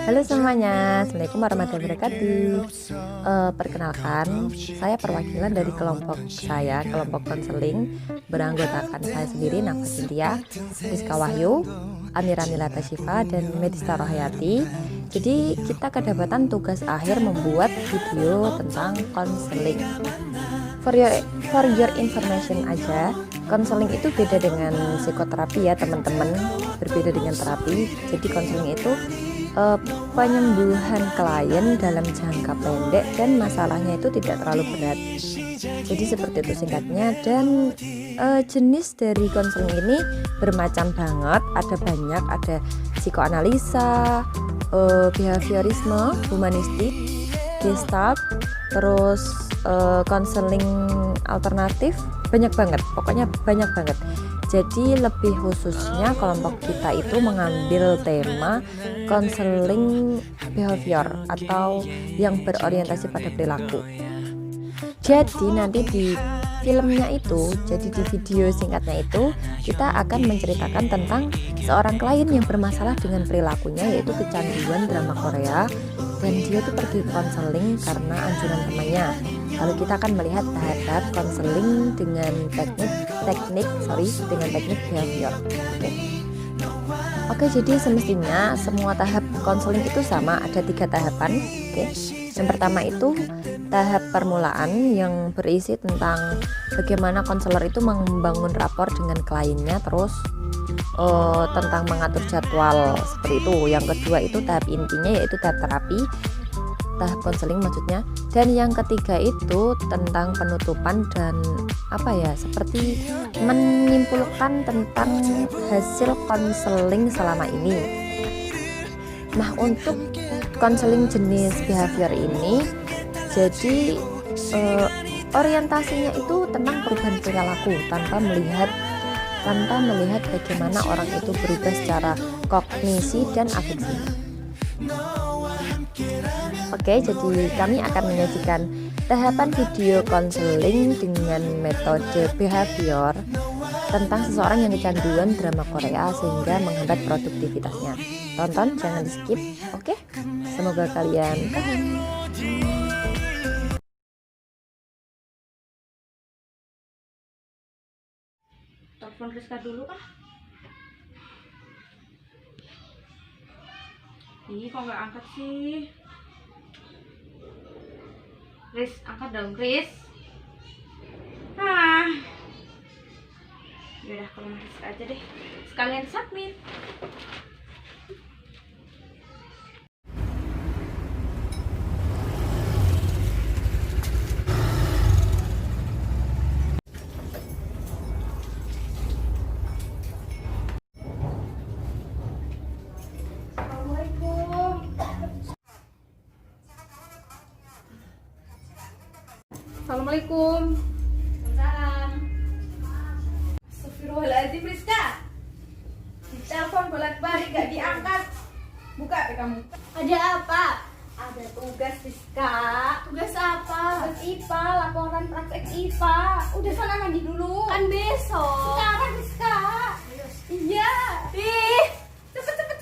Halo semuanya, Assalamualaikum warahmatullahi wabarakatuh. Perkenalkan, saya perwakilan dari kelompok saya, kelompok konseling beranggotakan saya sendiri, Nafa Cynthia, Rizka Wahyu, Amira Milata Syifa, dan Medista Rohayati. Jadi kita kedapatan tugas akhir membuat video tentang konseling. For your information aja, konseling itu beda dengan psikoterapi ya teman-teman, berbeda dengan terapi. Jadi konseling itu penyembuhan klien dalam jangka pendek dan masalahnya itu tidak terlalu berat. Jadi seperti itu singkatnya. Dan jenis dari konseling ini bermacam banget, ada banyak, ada psikoanalisa, behaviorisme, humanistik, gestalt, terus konseling alternatif, banyak banget, pokoknya banyak banget. Jadi lebih khususnya kelompok kita itu mengambil tema konseling behavior atau yang berorientasi pada perilaku. Jadi nanti di filmnya itu, jadi di video singkatnya itu kita akan menceritakan tentang seorang klien yang bermasalah dengan perilakunya, yaitu kecanduan drama Korea, dan dia tuh pergi konseling karena anjuran temannya. Lalu kita akan melihat tahap-tahap konseling dengan teknik behavior. Oke, jadi semestinya semua tahap konseling itu sama, ada 3 tahapan. Yang pertama itu tahap permulaan yang berisi tentang bagaimana konselor itu membangun rapor dengan kliennya, terus tentang mengatur jadwal seperti itu. Yang kedua itu tahap intinya, yaitu tahap terapi, tahap konseling maksudnya. Dan yang ketiga itu tentang penutupan dan seperti menyimpulkan tentang hasil konseling selama ini. Nah, untuk konseling jenis behavior ini, jadi orientasinya itu tentang perubahan perilaku tanpa melihat bagaimana orang itu berubah secara kognisi dan afeksi. Oke, jadi kami akan menyajikan tahapan video konseling dengan metode behavior tentang seseorang yang kecanduan drama Korea sehingga menghambat produktivitasnya. Tonton, jangan di skip. Oke, semoga kalian paham. Telepon Rizka dulu ah. Ih, kok nggak angkat sih? Riz, angkat dong, Riz. Yaudah, kalau Rizka aja deh. Sekalian submit. Assalamualaikum. Salam. Astagfirullahaladzim, Rizka. Telepon bolak-balik gak diangkat. Buka deh kamu. Ada apa? Ada tugas, Rizka. Tugas apa? Tugas IPA, laporan praktek IPA. Udah sana mandi dulu. Kan besok. Sekarang, Rizka. Iya. Ih, Cepet.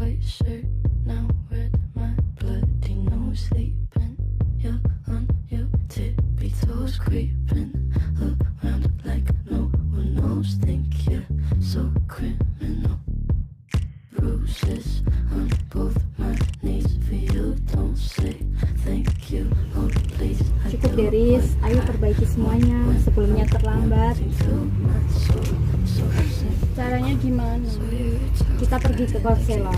White shirt now red, my bloody nose sleeping. You're on your tippy toes, creeping around like no one knows. Think you're so criminal. Bruises on both my knees for you. Don't say thank you, oh please. Cukup Deris, ayo perbaiki semuanya sebelumnya terlambat. Caranya gimana? Kita pergi ke konselor.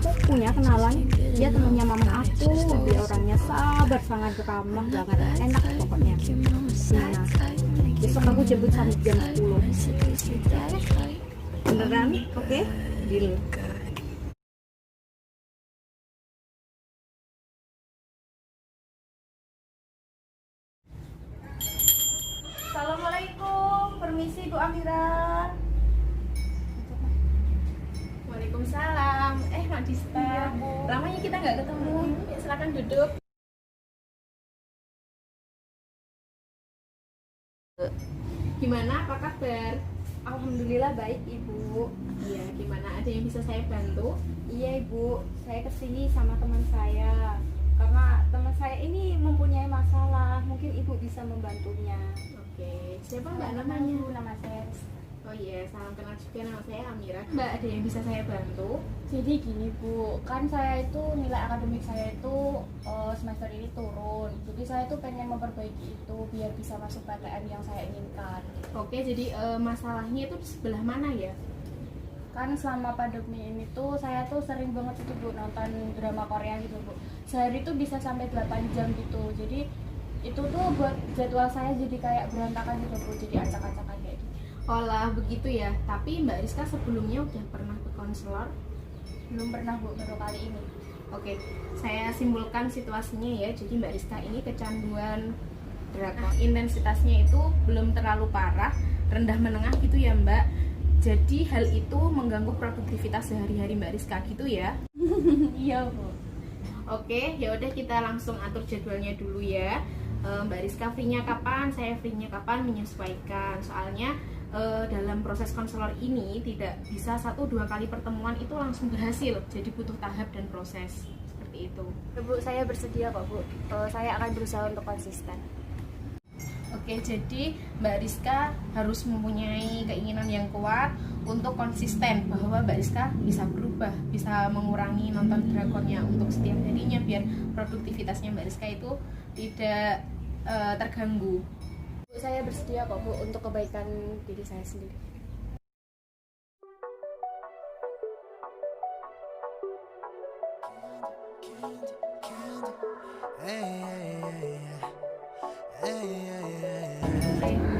Aku punya kenalan, dia temannya mama aku. Dia orangnya sabar, sangat ramah banget, enak pokoknya. Nah, besok aku jemput sampai jam 10. Beneran? Oke? Deal. Assalamualaikum. Permisi, Bu Amira. Adista. Iya, Bu. Lamanya kita nggak ketemu. Ya, silakan duduk. Gimana, apa kabar? Alhamdulillah baik Ibu. Iya, gimana? Ada yang bisa saya bantu? Iya Ibu, saya kesini sama teman saya karena teman saya ini mempunyai masalah. Mungkin Ibu bisa membantunya. Oke, siapa Mbak Nama namanya? Ibu, nama saya Rizky. Oh iya, salam kenal juga, nama saya Amira. Mbak, ada yang bisa saya bantu? Jadi gini Bu, kan saya itu nilai akademik saya itu semester ini turun. Jadi saya tuh pengen memperbaiki itu biar bisa masuk PTN yang saya inginkan. Oke, jadi masalahnya itu di sebelah mana ya? Kan selama pandemi ini tuh saya tuh sering banget itu Bu nonton drama Korea gitu Bu. Sehari tuh bisa sampai 8 jam gitu. Jadi itu tuh buat jadwal saya jadi kayak berantakan gitu Bu, jadi acak-acakan kayak gitu. Olah, begitu ya. Tapi Mbak Rizka sebelumnya udah pernah ke konselor? Belum pernah Bu, baru kali ini. Oke, saya simpulkan situasinya ya. Jadi Mbak Rizka ini kecanduan drakor. Intensitasnya itu belum terlalu parah, rendah menengah gitu ya Mbak. Jadi hal itu mengganggu produktivitas sehari-hari Mbak Rizka gitu ya. Iya Bu. Oke, ya udah kita langsung atur jadwalnya dulu ya. Mbak Rizka free-nya kapan, saya free-nya kapan, menyesuaikan. Soalnya dalam proses konselor ini tidak bisa 1-2 kali pertemuan itu langsung berhasil. Jadi butuh tahap dan proses seperti itu. Bu, saya bersedia kok Bu. Saya akan berusaha untuk konsisten. Oke, jadi Mbak Rizka harus mempunyai keinginan yang kuat untuk konsisten bahwa Mbak Rizka bisa berubah, bisa mengurangi nonton drakornya untuk setiap harinya biar produktivitasnya Mbak Rizka itu tidak terganggu. Bu, saya bersedia kok Bu untuk kebaikan diri saya sendiri.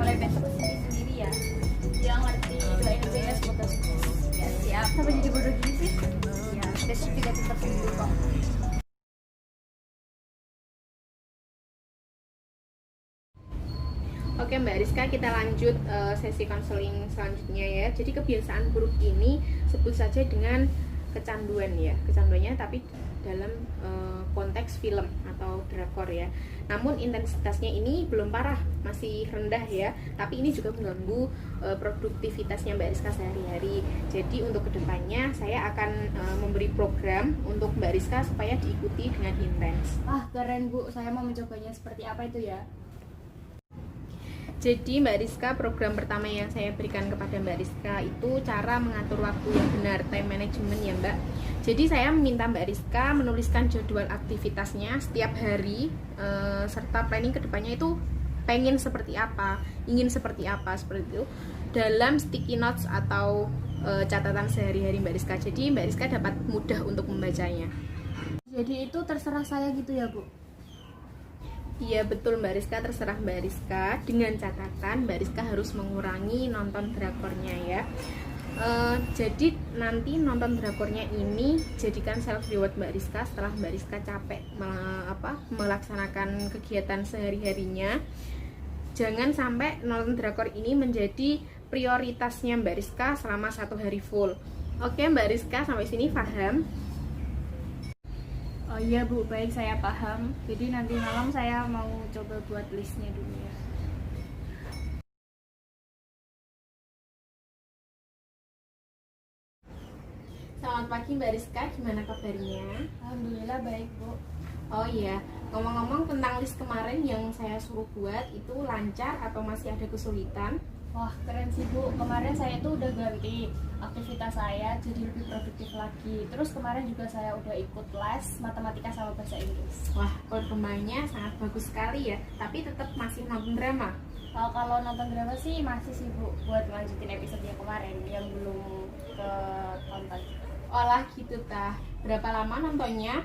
Mulai besok kesini sendiri ya. Ya ngerti, doain aja ya semoga sukses. Ya siap. Sampai jadi bodoh gini sih? Ya, besok juga tetap sembuh kok. Oke Mbak Rizka, kita lanjut sesi konseling selanjutnya ya. Jadi kebiasaan buruk ini sebut saja dengan kecanduan ya, kecanduannya tapi dalam konteks film atau drakor ya. Namun intensitasnya ini belum parah, masih rendah ya. Tapi ini juga mengganggu produktivitasnya Mbak Rizka sehari-hari. Jadi untuk kedepannya saya akan memberi program untuk Mbak Rizka supaya diikuti dengan intens. Ah keren Bu, saya mau mencobanya seperti apa itu ya? Jadi Mbak Rizka, program pertama yang saya berikan kepada Mbak Rizka itu cara mengatur waktu yang benar, time management ya Mbak. Jadi saya meminta Mbak Rizka menuliskan jadwal aktivitasnya setiap hari serta planning kedepannya itu pengen seperti apa, ingin seperti apa, seperti itu dalam sticky notes atau catatan sehari-hari Mbak Rizka. Jadi Mbak Rizka dapat mudah untuk membacanya. Jadi itu terserah saya gitu ya Bu? Iya betul Mbak Rizka, terserah Mbak Rizka. Dengan catatan Mbak Rizka harus mengurangi nonton drakornya ya. Jadi nanti nonton drakornya ini jadikan self reward Mbak Rizka setelah Mbak Rizka capek melaksanakan kegiatan sehari-harinya. Jangan sampai nonton drakor ini menjadi prioritasnya Mbak Rizka selama 1 hari full. Oke Mbak Rizka, sampai sini paham? Oh iya Bu, baik saya paham. Jadi nanti malam saya mau coba buat listnya dulu ya. Selamat pagi Mbak Rizka, gimana kabarnya? Alhamdulillah baik Bu. Oh iya, ngomong-ngomong tentang list kemarin yang saya suruh buat itu lancar atau masih ada kesulitan? Wah keren sih Bu, kemarin saya tuh udah ganti aktivitas saya jadi lebih produktif lagi. Terus kemarin juga saya udah ikut les matematika sama bahasa Inggris. Wah, perkembangannya sangat bagus sekali ya, tapi tetap masih nonton drama. Kalau nonton drama sih masih sih Bu, buat lanjutin episode yang kemarin yang belum ke tonton. Olah gitu tah. Berapa lama nontonnya?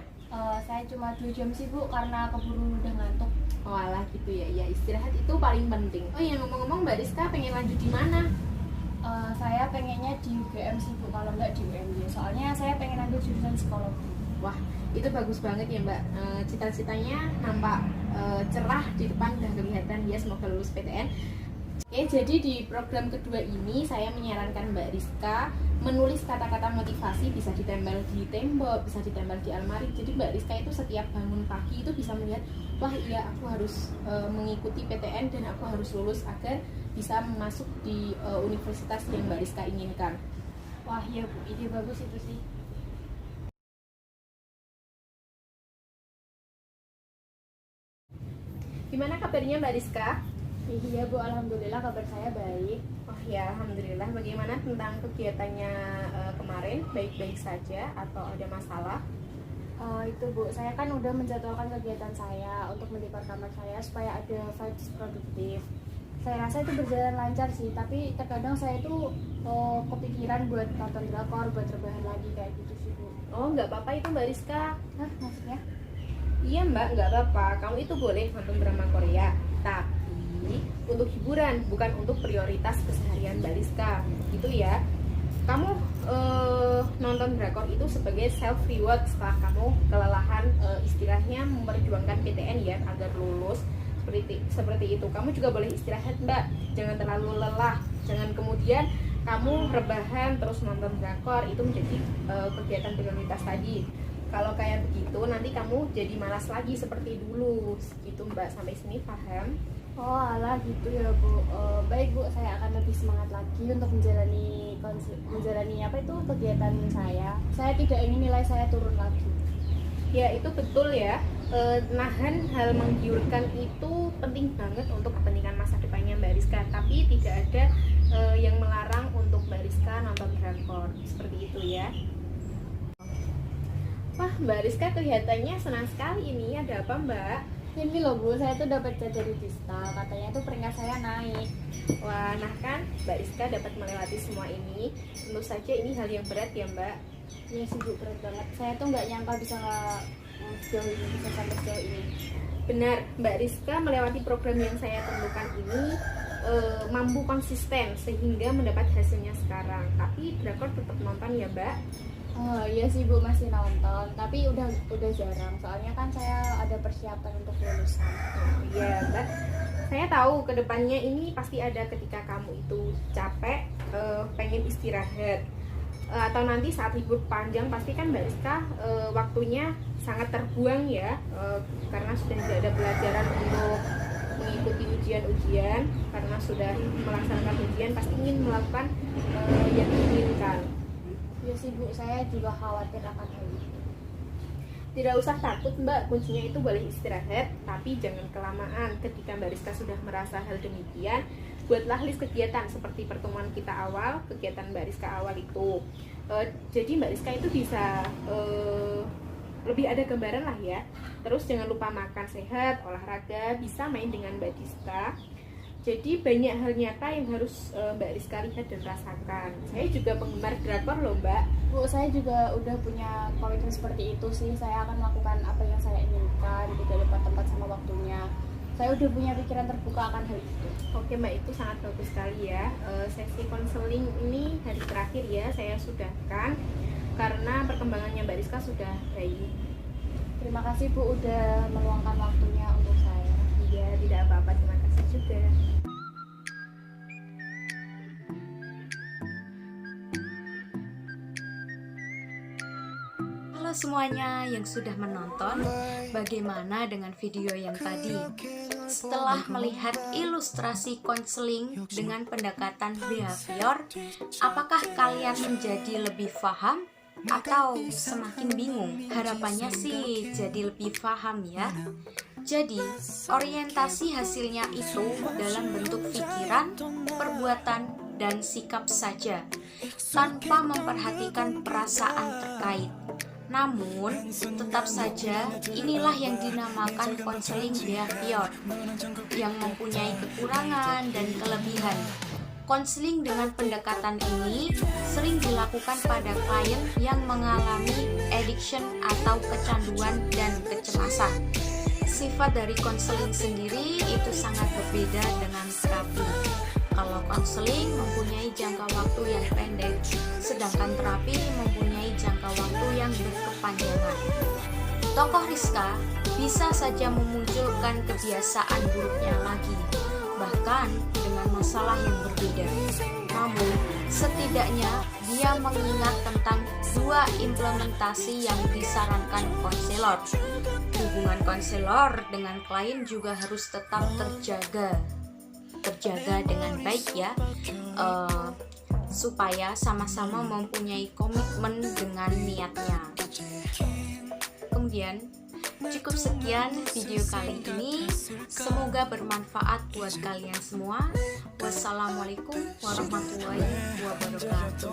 Saya cuma 2 jam sih Bu, karena keburu udah ngantuk. Olah gitu ya, ya istirahat itu paling penting. Oh iya, ngomong-ngomong Mbak Rizka pengen lanjut di mana? Saya pengennya di UGM sih Bu, kalau nggak di UMY. Soalnya saya pengen ambil jurusan psikologi. Wah, itu bagus banget ya Mbak. Cita-citanya nampak cerah di depan, udah kelihatan ya, semoga lulus PTN. Oke, jadi di program kedua ini saya menyarankan Mbak Rizka menulis kata-kata motivasi, bisa ditempel di tembok, bisa ditempel di almari. Jadi Mbak Rizka itu setiap bangun pagi itu bisa melihat, wah iya aku harus mengikuti PTN dan aku harus lulus agar bisa masuk di universitas yang Mbak Rizka inginkan. Wah iya Bu, ide bagus itu sih. Gimana kabarnya Mbak Rizka? Iya Bu, alhamdulillah kabar saya baik. Oh ya, alhamdulillah. Bagaimana tentang kegiatannya kemarin? Baik-baik saja atau ada masalah? Itu Bu, saya kan udah menjadwalkan kegiatan saya untuk mendekor kamar saya supaya ada vibes produktif. Saya rasa itu berjalan lancar sih, tapi terkadang saya itu kepikiran buat nonton drakor, buat rebahan lagi kayak gitu sih Bu. Oh, nggak apa-apa itu Mbak Rizka. Hah, maksudnya? Iya Mbak, nggak apa-apa. Kamu itu boleh nonton drama Korea, tapi untuk hiburan, bukan untuk prioritas keseharian Mbak Rizka. Gitu ya. Kamu nonton drakor itu sebagai self reward setelah kamu kelelahan, istilahnya memperjuangkan PTN ya agar lulus. Seperti itu. Kamu juga boleh istirahat Mbak, jangan terlalu lelah, jangan kemudian kamu rebahan terus nonton drakor, itu menjadi kegiatan prioritas tadi. Kalau kayak begitu nanti kamu jadi malas lagi seperti dulu gitu Mbak. Sampai sini paham? Oh alah gitu ya Bu. Baik Bu, saya akan lebih semangat lagi untuk menjalani apa itu kegiatan saya. Saya tidak ingin nilai saya turun lagi. Ya itu betul ya. Nahan hal menggiurkan itu penting banget untuk kepentingan masa depannya Mbak Rizka. Tapi tidak ada yang melarang untuk Mbak Rizka nonton drakor seperti itu ya. Wah Mbak Rizka kelihatannya senang sekali ini. Ada apa Mbak? Ini loh Bu, saya tuh dapat cat dari Dista. Katanya tuh peringkat saya naik. Wah, nah kan Mbak Rizka dapat melewati semua ini. Tentu saja ini hal yang berat ya Mbak. Iya sih Bu, berat banget. Saya tuh nggak nyangka bisa sejauh ini, bisa sampai sejauh ini. Benar, Mbak Rizka melewati program yang saya tentukan ini mampu konsisten sehingga mendapat hasilnya sekarang. Tapi drakor tetap nonton ya Mbak. Oh iya sih Bu, masih nonton, tapi udah jarang. Soalnya kan saya ada persiapan untuk lulusan. Oh iya Mbak, saya tahu kedepannya ini pasti ada ketika kamu itu capek, pengen istirahat, atau nanti saat libur panjang pasti kan Mbak Rizka waktunya sangat terbuang ya, karena sudah tidak ada pelajaran untuk mengikuti ujian-ujian, karena sudah melaksanakan ujian pasti ingin melakukan yang diinginkan. Iya sih Bu, saya juga khawatir akan hal itu. Tidak usah takut Mbak, kuncinya itu boleh istirahat, tapi jangan kelamaan. Ketika Mbak Rizka sudah merasa hal demikian, buatlah list kegiatan seperti pertemuan kita awal, kegiatan Mbak Rizka awal itu. Jadi Mbak Rizka itu bisa lebih ada gambaran lah ya. Terus jangan lupa makan sehat, olahraga, bisa main dengan Mbak Rizka. Jadi banyak hal nyata yang harus Mbak Rizka lihat dan rasakan. Saya juga penggemar drakor loh Mbak. Bu, saya juga udah punya komitmen seperti itu sih. Saya akan melakukan apa yang saya inginkan, tidak lupa tempat sama waktunya. Saya udah punya pikiran terbuka akan hal itu. Oke Mbak, itu sangat bagus sekali ya. Sesi konseling ini hari terakhir ya saya sudahkan karena perkembangannya Mbak Rizka sudah baik. Terima kasih Bu udah meluangkan waktunya untuk saya. Iya, tidak apa-apa, terima kasih juga. Halo semuanya yang sudah menonton, bagaimana dengan video yang tadi? Setelah melihat ilustrasi konseling dengan pendekatan behavior, apakah kalian menjadi lebih paham atau semakin bingung? Harapannya sih jadi lebih paham ya. Jadi, orientasi hasilnya itu dalam bentuk pikiran, perbuatan, dan sikap saja, tanpa memperhatikan perasaan terkait. Namun, tetap saja inilah yang dinamakan konseling behavior, yang mempunyai kekurangan dan kelebihan. Konseling dengan pendekatan ini sering dilakukan pada klien yang mengalami addiction atau kecanduan dan kecemasan. Sifat dari konseling sendiri itu sangat berbeda dengan terapi. Kalau konseling mempunyai jangka waktu yang pendek, sedangkan terapi mempunyai jangka waktu yang berkepanjangan. Tokoh Rizka bisa saja memunculkan kebiasaan buruknya lagi. bahkan dengan masalah yang berbeda. Namun, setidaknya dia mengingat tentang 2 implementasi yang disarankan konselor. Hubungan konselor dengan klien juga harus tetap terjaga dengan baik ya, supaya sama-sama mempunyai komitmen dengan niatnya. Kemudian cukup sekian video kali ini, semoga bermanfaat buat kalian semua. Wassalamualaikum warahmatullahi wabarakatuh.